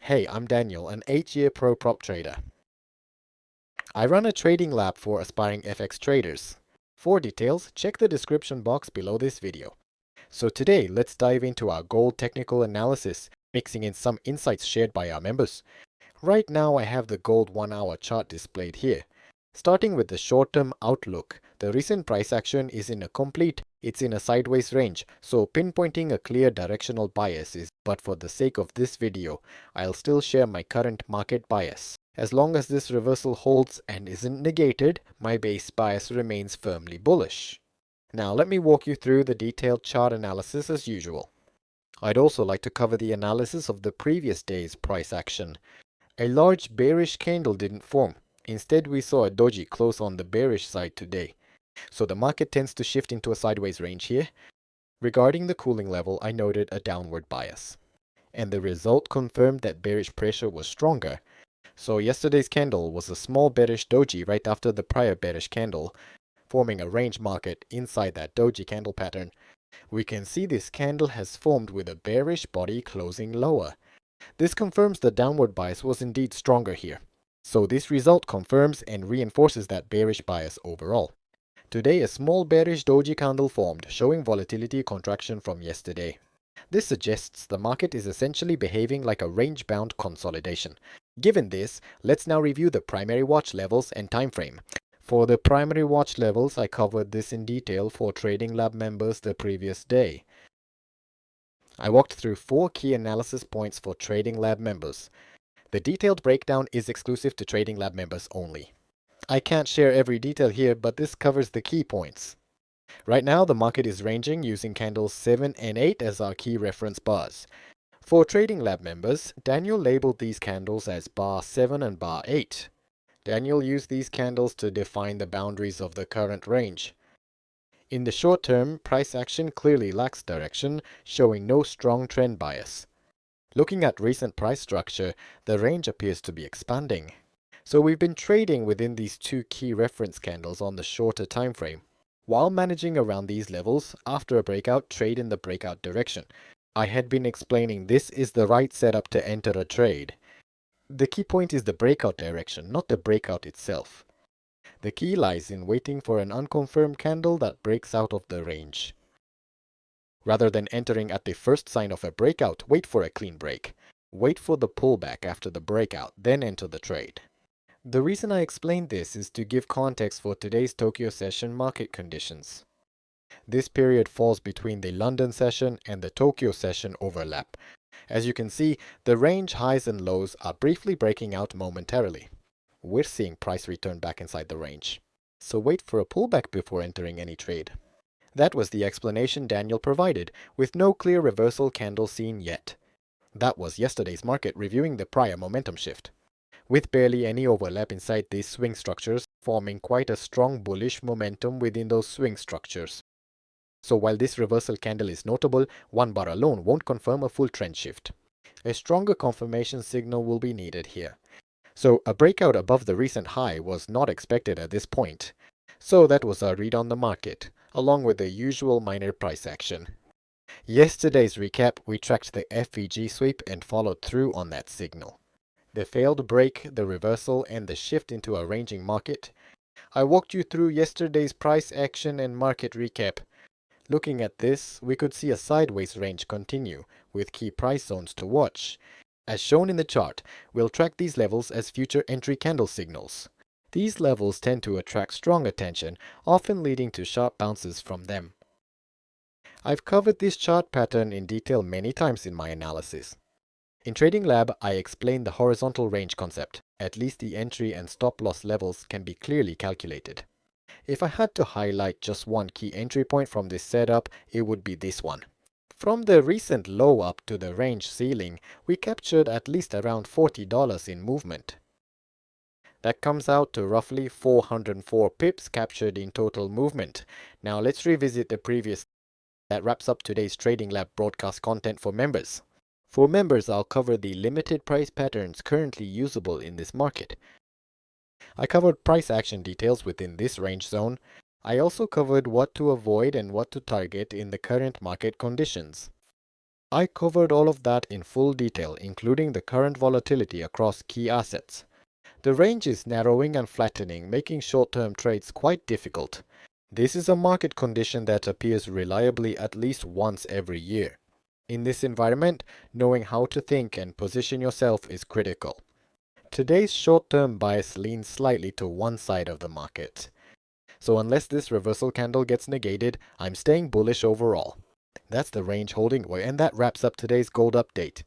Hey, I'm Daniel, an 8-year pro prop trader. I run a trading lab for aspiring FX traders. For details, check the description box below this video. So today, let's dive into our gold technical analysis, mixing in some insights shared by our members. Right now, I have the gold 1-hour chart displayed here. Starting with the short-term outlook, the recent price action is in a sideways range, so pinpointing a clear directional bias is, but for the sake of this video, I'll still share my current market bias. As long as this reversal holds and isn't negated, my base bias remains firmly bullish. Now let me walk you through the detailed chart analysis as usual. I'd also like to cover the analysis of the previous day's price action. A large bearish candle didn't form. Instead, we saw a doji close on the bearish side today. So the market tends to shift into a sideways range here. Regarding the cooling level, I noted a downward bias. And the result confirmed that bearish pressure was stronger. So yesterday's candle was a small bearish doji right after the prior bearish candle, forming a range market inside that doji candle pattern. We can see this candle has formed with a bearish body closing lower. This confirms the downward bias was indeed stronger here. So this result confirms and reinforces that bearish bias overall. Today, a small bearish doji candle formed, showing volatility contraction from yesterday. This suggests the market is essentially behaving like a range-bound consolidation. Given this, let's now review the primary watch levels and time frame. For the primary watch levels, I covered this in detail for Trading Lab members the previous day. I walked through 4 key analysis points for Trading Lab members. The detailed breakdown is exclusive to Trading Lab members only. I can't share every detail here, but this covers the key points. Right now, the market is ranging using candles 7 and 8 as our key reference bars. For Trading Lab members, Daniel labeled these candles as bar 7 and bar 8. Daniel used these candles to define the boundaries of the current range. In the short term, price action clearly lacks direction, showing no strong trend bias. Looking at recent price structure, the range appears to be expanding. So we've been trading within these 2 key reference candles on the shorter time frame. While managing around these levels, after a breakout, trade in the breakout direction. I had been explaining this is the right setup to enter a trade. The key point is the breakout direction, not the breakout itself. The key lies in waiting for an unconfirmed candle that breaks out of the range. Rather than entering at the first sign of a breakout, wait for a clean break. Wait for the pullback after the breakout, then enter the trade. The reason I explained this is to give context for today's Tokyo session market conditions. This period falls between the London session and the Tokyo session overlap. As you can see, the range highs and lows are briefly breaking out momentarily. We're seeing price return back inside the range. So wait for a pullback before entering any trade. That was the explanation Daniel provided, with no clear reversal candle seen yet. That was yesterday's market reviewing the prior momentum shift, with barely any overlap inside these swing structures, forming quite a strong bullish momentum within those swing structures. So while this reversal candle is notable, 1 bar alone won't confirm a full trend shift. A stronger confirmation signal will be needed here. So a breakout above the recent high was not expected at this point. So that was our read on the market, along with the usual minor price action. Yesterday's recap, we tracked the FVG sweep and followed through on that signal. The failed break, the reversal, and the shift into a ranging market. I walked you through yesterday's price action and market recap. Looking at this, we could see a sideways range continue, with key price zones to watch. As shown in the chart, we'll track these levels as future entry candle signals. These levels tend to attract strong attention, often leading to sharp bounces from them. I've covered this chart pattern in detail many times in my analysis. In Trading Lab, I explained the horizontal range concept. At least the entry and stop loss levels can be clearly calculated. If I had to highlight just one key entry point from this setup, it would be this one. From the recent low up to the range ceiling, we captured at least around $40 in movement. That comes out to roughly 404 pips captured in total movement. Now let's revisit the previous. That wraps up today's Trading Lab broadcast content for members. For members, I'll cover the limited price patterns currently usable in this market. I covered price action details within this range zone. I also covered what to avoid and what to target in the current market conditions. I covered all of that in full detail, including the current volatility across key assets. The range is narrowing and flattening, making short-term trades quite difficult. This is a market condition that appears reliably at least once every year. In this environment, knowing how to think and position yourself is critical. Today's short-term bias leans slightly to one side of the market. So unless this reversal candle gets negated, I'm staying bullish overall. That's the range holding way, and that wraps up today's gold update.